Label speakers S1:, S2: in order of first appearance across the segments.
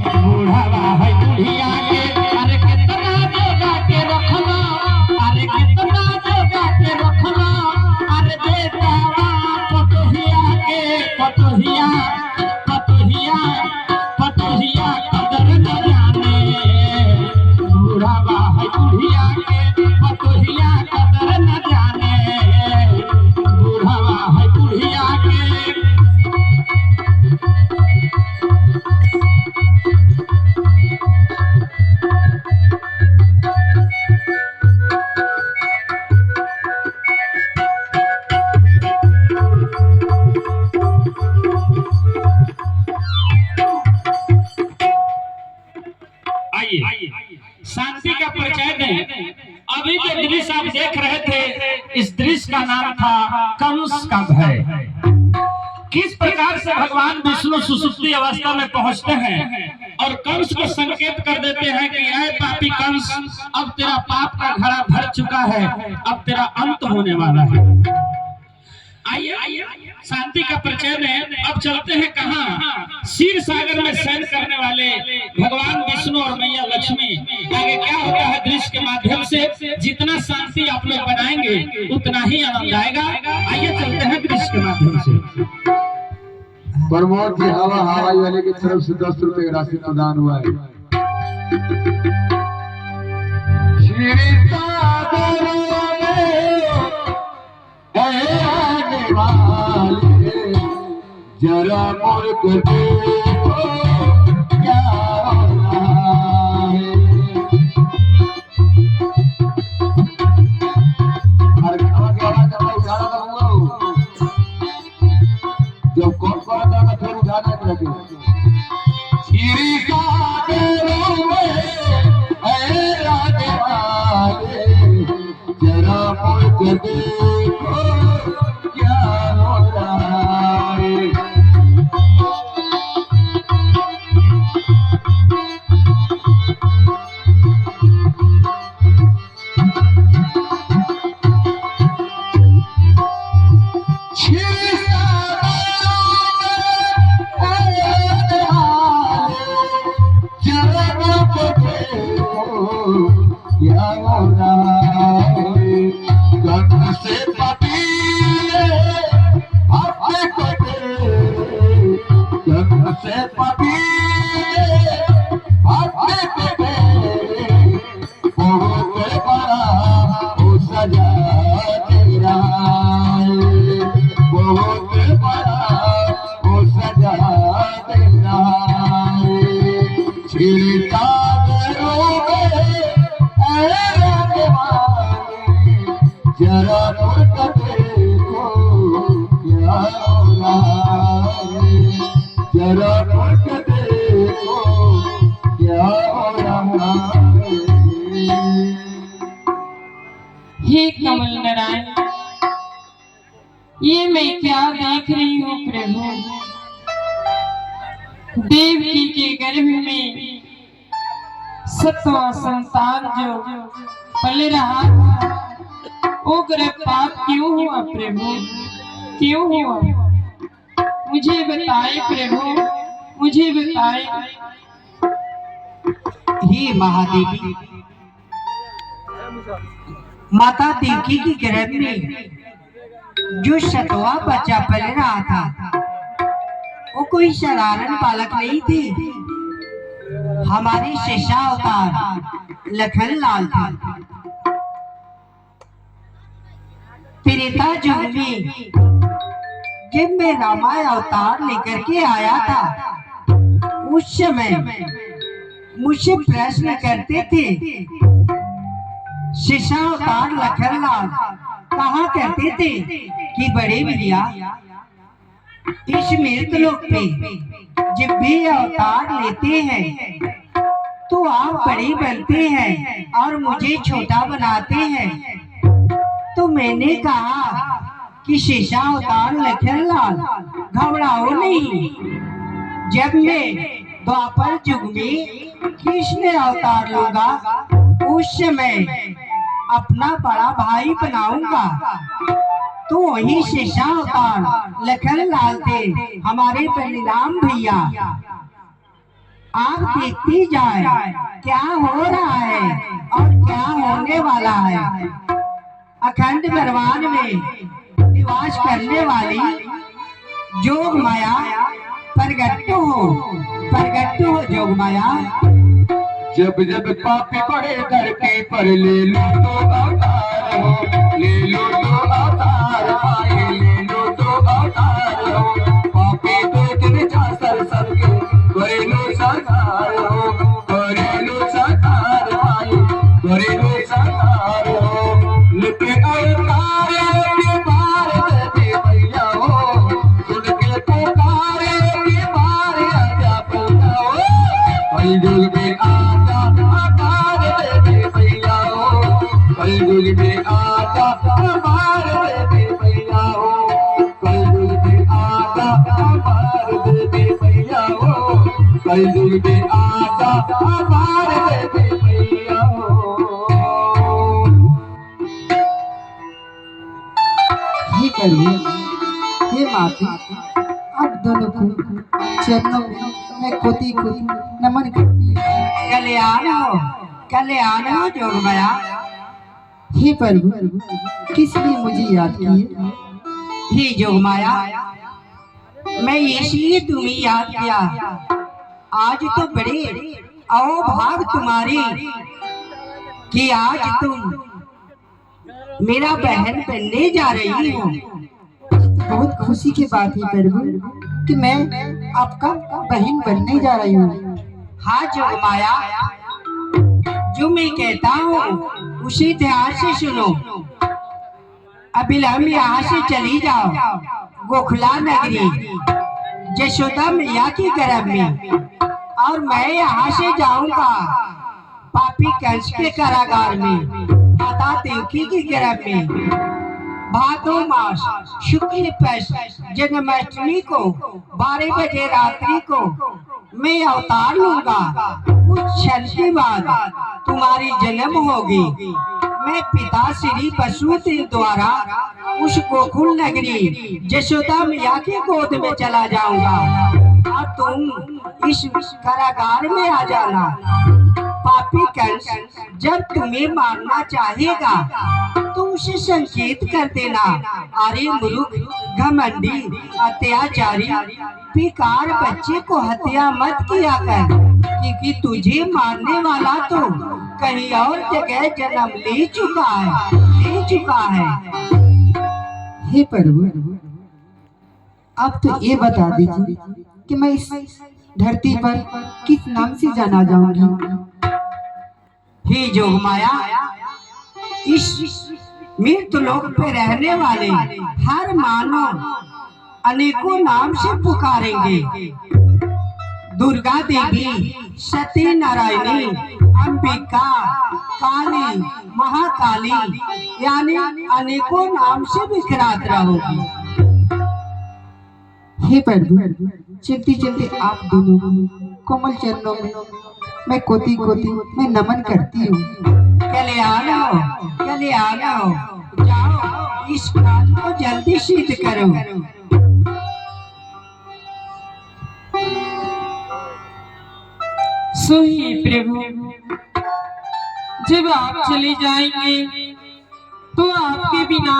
S1: बूढ़ावा है बुढ़िया के अरे कितना जोगा के रखना अरे कितना जोगा के रखना अरे बेटावा पतोहिया के पतोहिया पतोहिया पतोहिया कदर न जाने बूढ़ावा है बुढ़िया के पतोहिया कदर न जाने बूढ़ावा है बुढ़िया के। शांति का परिचय दें। अभी जो दृश्य आप देख रहे थे इस दृश्य का नाम था कंस का भय। किस प्रकार से भगवान विष्णु सुसुप्ति अवस्था में पहुंचते हैं और कंस को संकेत कर देते हैं कि ऐ पापी कंस अब तेरा पाप का घड़ा भर चुका है, अब तेरा अंत होने वाला है। आइए शांति का परिचय में अब चलते हैं कहाँ, क्षीर सागर में शयन करने वाले भगवान विष्णु और मैया लक्ष्मी। आगे क्या होता है दृश्य के माध्यम से जितना शांति आप लोग बनाएंगे उतना ही आनंद आएगा। आइए चलते हैं दृश्य के माध्यम से।
S2: प्रमोद जी हवाई वाले की तरफ से 10 रुपए का राशि प्रदान हुआ है। क्षीर सागर जरा मुल्क देखो क्या हो रहा है। जब कौन पड़ा था फिर उठाना लगे। क्षीर सागर में राधे वाले जरा मुल्क देखो क्या हो रहा है। क्या हो रहा है। गंग से पपीले अपने कोटे, गंग से पपीले अपने कोटे, बहुत बड़ा हो सजा तेरा है, बहुत बड़ा हो सजा तेरा है। छिड़का जरा मुल्क देखो क्या हो रहा है, जरा मुल्क देखो क्या हो रहा है।
S3: हे कमल नारायण, ये मैं क्या देख रही हूँ प्रभु। देवकी के गर्भ में 7वां संतान जो पल रहा था वो गर्भपात क्यों हुआ प्रभु, क्यों हुआ? मुझे बताए प्रभु, मुझे बताए।
S4: हे महादेवी, माता देवकी की गर्भ में जो 7वां बच्चा पल रहा था वो कोई साधारण बालक नहीं थे, हमारे शेषावतार लखन लाल था। त्रेता युग में जब मैं रामायण अवतार लेकर के आया था उस समय मुझसे प्रश्न करते थे शेषावतार लखनलाल कहा करते थे कि बड़े भैया इस मृतलोक पे जब भी अवतार लेते हैं तो आप बड़े बनते हैं और मुझे छोटा बनाते हैं। तो मैंने कहा कि शेषावतार लखनलाल घबराओ नहीं, जब मैं द्वापर युग में कृष्ण अवतार लूंगा उस समय अपना बड़ा भाई बनाऊंगा। तो वही शेषावतार लखनलाल थे हमारे बलिराम भैया। आप देखती जाए क्या हो रहा है और क्या होने वाला है। अखंड ब्रह्मांड में निवास करने वाली जोग माया प्रगट हो जोग माया।
S2: जब जब पापी पड़े धरती पर ले लो तो अवतार हो, ले लो तो अवतार भाई, ले लो तो अवतार हो। पापी देखने जा सर सर के करे लो साकार हो, करे लो साकार भाई, करे लो साकार हो। लेके अवतार के पार दे भैया हो, सुन के पुकारे के पार आजा भैया हो। कलयुग में आजा हमार दे भैया हो, कलयुग में आजा हमार दे भैया हो, कलयुग में आजा हमार दे भैया हो, कलयुग में आजा हमार दे भैया हो।
S3: हे प्रभु, हे माता, आप दोनों को चरणों में मैं कोटि कोटि नमन करती हूँ।
S4: कल्याण हो जोग माया।
S3: हे प्रभु, किस लिए मुझे याद किए?
S4: हे जोग माया, मैं इसलिए तुम्हें याद किया। आज तो बड़े अहोभाग तुम्हारी कि आज तुम मेरा बहन बनने जा रही हो।
S3: बहुत खुशी की बात है प्रभु कि मैं आपका बहन बनने जा रही हूँ।
S4: हाँ जोग माया, जो मैं कहता हूँ उसी ध्यान से सुनो। अभिलंब यहाँ से चली जाओ गोखला नगरी यशोदा मैया की गर्भ में, और मैं यहाँ से जाऊंगा पापी कंस के कारागार में माता देवकी की गर्भ में। भादो मास शुक्ल पक्ष जन्माष्टमी को 12 बजे रात्रि को मैं अवतार लूंगा। कुछ क्षण के बाद तुम्हारी जन्म होगी। मैं पिता श्री वसुदेव द्वारा उस गोकुल नगरी यशोदा मैया की गोद में चला जाऊंगा और तुम इस कारागार में आ जाना। पापी कंस जब तुम्हें मारना चाहेगा तो उसे संकेत कर देना, अरे मूर्ख, घमंडी, अत्याचारी, बेकार बच्चे को हत्या मत किया कर, क्योंकि तुझे मारने वाला तो कहीं और जगह जन्म ले चुका है।
S3: हे प्रभु, आप तो ये बता दीजिए कि मैं इस धरती पर किस नाम से जाना जाऊंगी?
S4: हे जोग माया, इस मृत्यु लोक पे रहने वाले हर मानव अनेकों नाम से पुकारेंगे। दुर्गा देवी, सती नारायणी, अंबिका, काली, महाकाली, यानी अनेकों नाम से विख्यात रहोगी।
S3: हे प्रभु, चलते चलते आप दोनों कोमल चरणों में मैं कोटि कोटि मैं नमन करती हूँ।
S4: कल्याण हो, जाओ इस बात को जल्दी सिद्ध करो।
S3: सो ही प्रभु, जब आप चले जाएंगे तो आपके बिना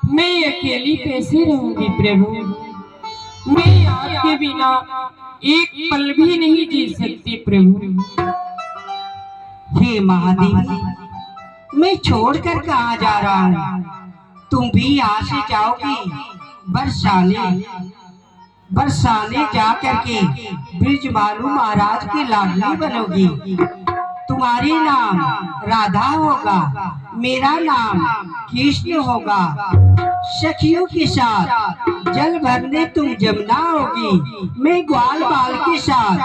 S3: मैं अकेली कैसे रहूंगी प्रभु? मैं आपके बिना एक पल भी नहीं जी सकती प्रभु।
S4: हे महादेवी, मैं छोड़कर कहाँ जा रहा हूँ? तुम भी यहाँ से जाओगी बरसाने जा करके ब्रिजबालू महाराज की लाडली बनोगी। तुम्हारी नाम राधा होगा, मेरा नाम कृष्ण होगा। सखियों के साथ जल भरने तुम जमुना होगी, मैं ग्वाल बाल के साथ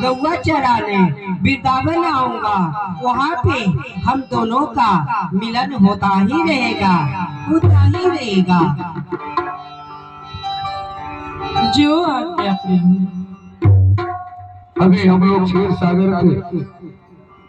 S4: गौवा चराने वृंदावन आऊंगा। वहाँ पे हम दोनों का मिलन होता ही रहेगा।
S3: जो आज्ञा प्रभु।
S2: अभी हम लोग क्षीर सागर के